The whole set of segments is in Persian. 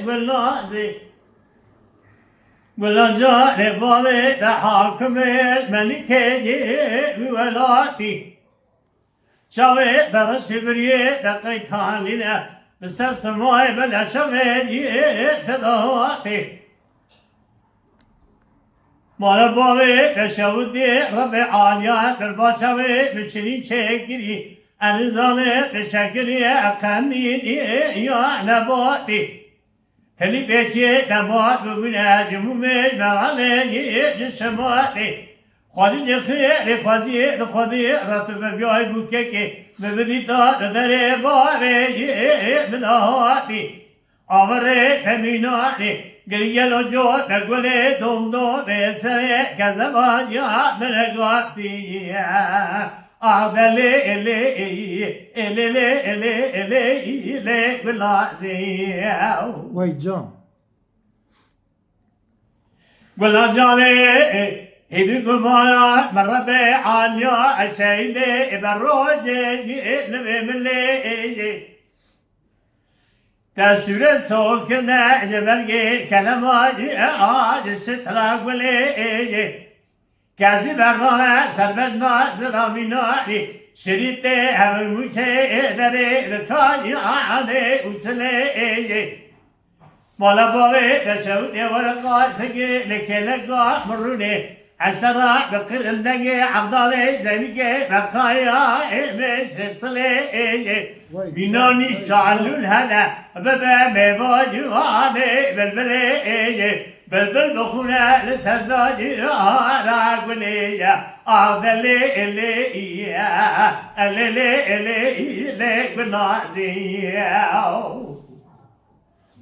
والله ولا جاء بالي حاكم الملك بولاتي شوي درس بريه دقيقان لنا بس سماي بلا شوي تدواتي مالا بابي تشودي ربي عاليا بالباشوي بشري شكري أنزامي بشكري أقامي يا نباتي هلي بيتي نبات ببنا جمومي مرالي جسماتي خواهی نخیه خواهی راتو بیای بوکه ببینی تا داره باره بداهاتی آوره تمیناتی گریلو جو تقوله دوم بسره کزمان یا منگاتی آبله اله بلاسي وای جان ولا جاني هيدي قمانا مرة بعانيا الشيدي بروجي نبي ملي تسورة سوكنا جبرجي كلماتي آج ستراق ولي كازي بردانا سربتنا دراميناري شريطي هموكي دري لكاي عاني وسلي مالا بابي بشودي ورقا سكي لكيلقا مروني عشرة بقر النقي عبدالي زينكي بقايا مشرقصلي بينوني شعلو الهلا بابا ميواجواني بلبلي بلبل بخونا لسرداجي راقولي أغدلي اللي بالناسي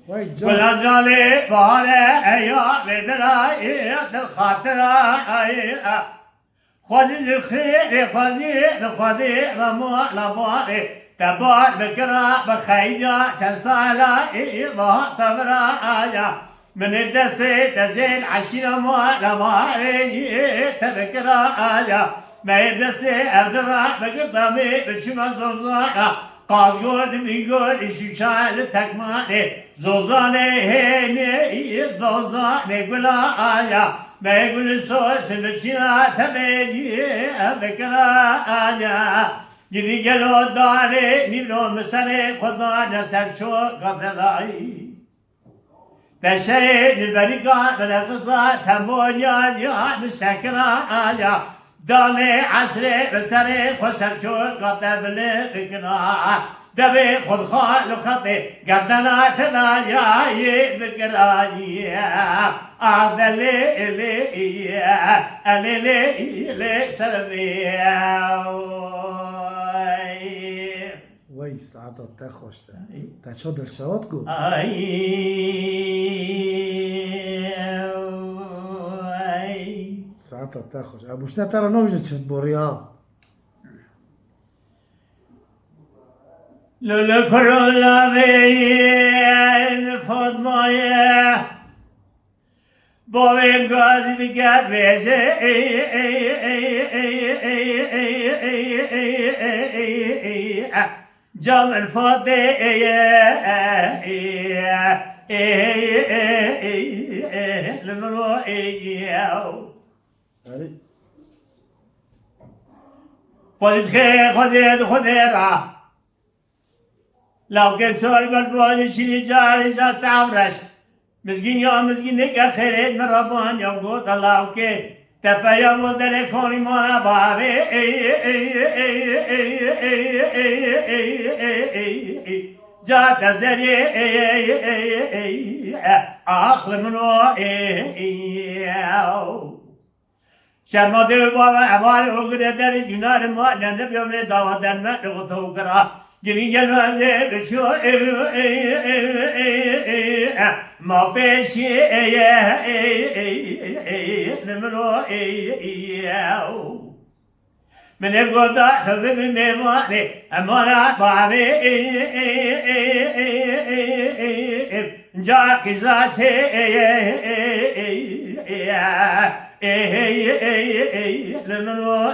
ولا جالي بارة يا بدراي الخاطرة خذي الخير خذي رموا لباري تبار بكرة بخيجة شسالة ما تبرايا من الدستي تزيل عشرة ما لباري تذكرايا ما الدستي أبدرا بقدامي بشمس زوزارة قازگود میگود شوشال تکمانه زوزانه هنی زوزانه گلا آیا میگول سوس بچینا تبیجی بکرا آیا گیری گلو داره نیلو مسره خدا نسر چو قبضایی تشهد البريقة من القصة تمونيا يا مشكرا آیا دالي عسري بسري خسر شو قطب لبكنا دبي خد خال خطي قدنا تنايا يبكراي اللي سلبي وای ساعتت تا خوش ده تا چه در شوات گفت ساعتت تا خوش ابوشته ترا نمیشه چه بوریا لولا كرولا بين فاطمه بابم غازي بقى بيجي جام الفاضي المروئي خذيرة لو كان سؤال بالبوادي شيني جاري سات عمرش مسكين يا مسكين نك خيرت من ربان يوم قلت الله كي تبايا مدري كوني مانا بابي جات زري عقل منو شرما دل بابا أمار وقدر دري جنار ما لندب يوم دعوة دنما تقطعو كرا جرين جلوانه بشو ما بيشي نمرو من القطع تذب ميواني أمارا بابي جا كزاسي نمرو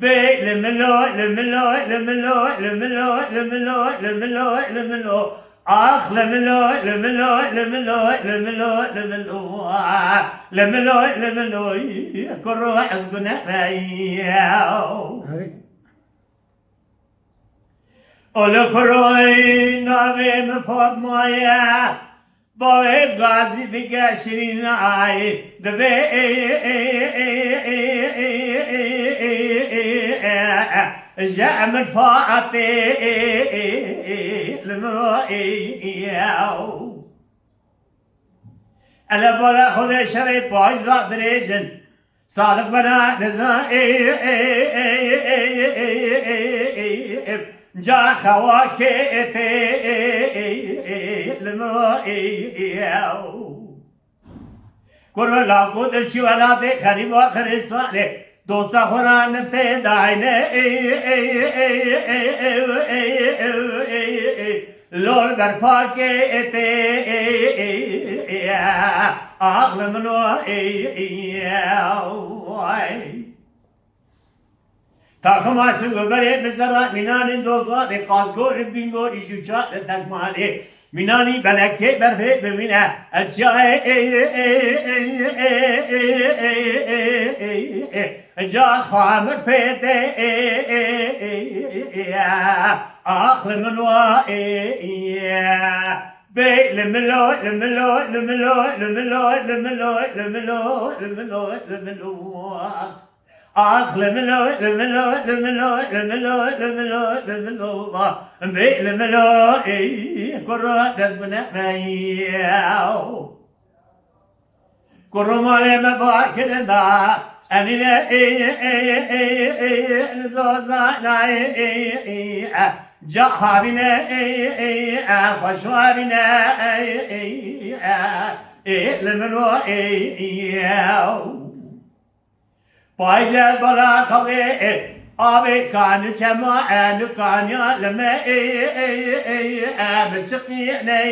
بي لملو لملو لملو لملو لملو لملو لملو آخ لملو لملو لملو لملو لملو لملو لملو كرو حزقنا ماياو هري اولو کروی نامه مفاد مایا باوی غازی دیگه شیرین آی دبی جام الفاعتی لمرائیو الا بالا خود شريط بايزا دريجن صادق بنا نزا جا خواكيتي لمرائيو كل لا قد الشوالات خريب وخريستواني دوستا خورا نفته داينه لول برپاكيتي عقل منو تاخما سوبري بدرا ميناني دوغا رقاصغو ربينغو ريشوشا لتكمالي ميناني بلكي برفي بمينا الشاي جا خامر بيتي عقل منو بي لملو لملو لملو لملو لملو لملو لملو لملو آخ لملو لملو لملو لملو لملو لملو بي لملو كرو دزبنا ماياو كرو مالي مباكد دا أنينا نزوزا ناي جاهبنا خشوارنا لملو پایزل بالا خوی آبی کانی چما نکانیا لما بچقی نی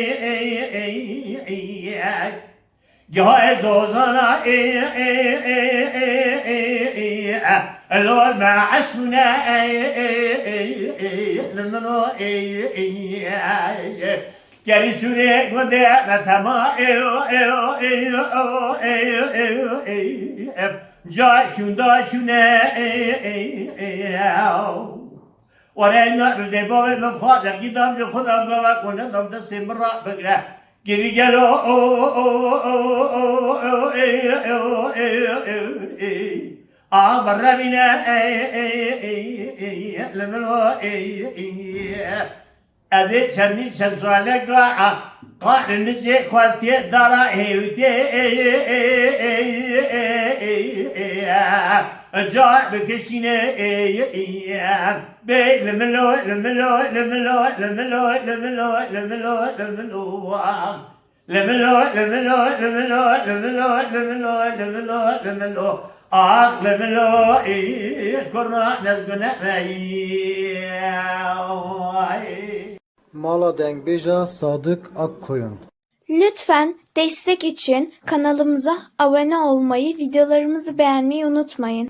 جای زوزانا لول معشنا لمنو گری سوره گوده نتما جای شوندا شونه ورنگا بده باور مخاطر گیدم جو خدا باور کنه دم دست مرا بگره گری گلو برا بينا لملو ازي چندی چند سواله قاعد نجي خواستی دارا هیوتی جا بکشینه بی لملو لملو لملو لملو لملو لملو لملو لملو لملو لملو لملو لملو لملو لملو آخ لملو کرنا نزگونه Mala Dengbej'a Sadık Akkoyun. Lütfen destek için kanalımıza abone olmayı, videolarımızı beğenmeyi unutmayın.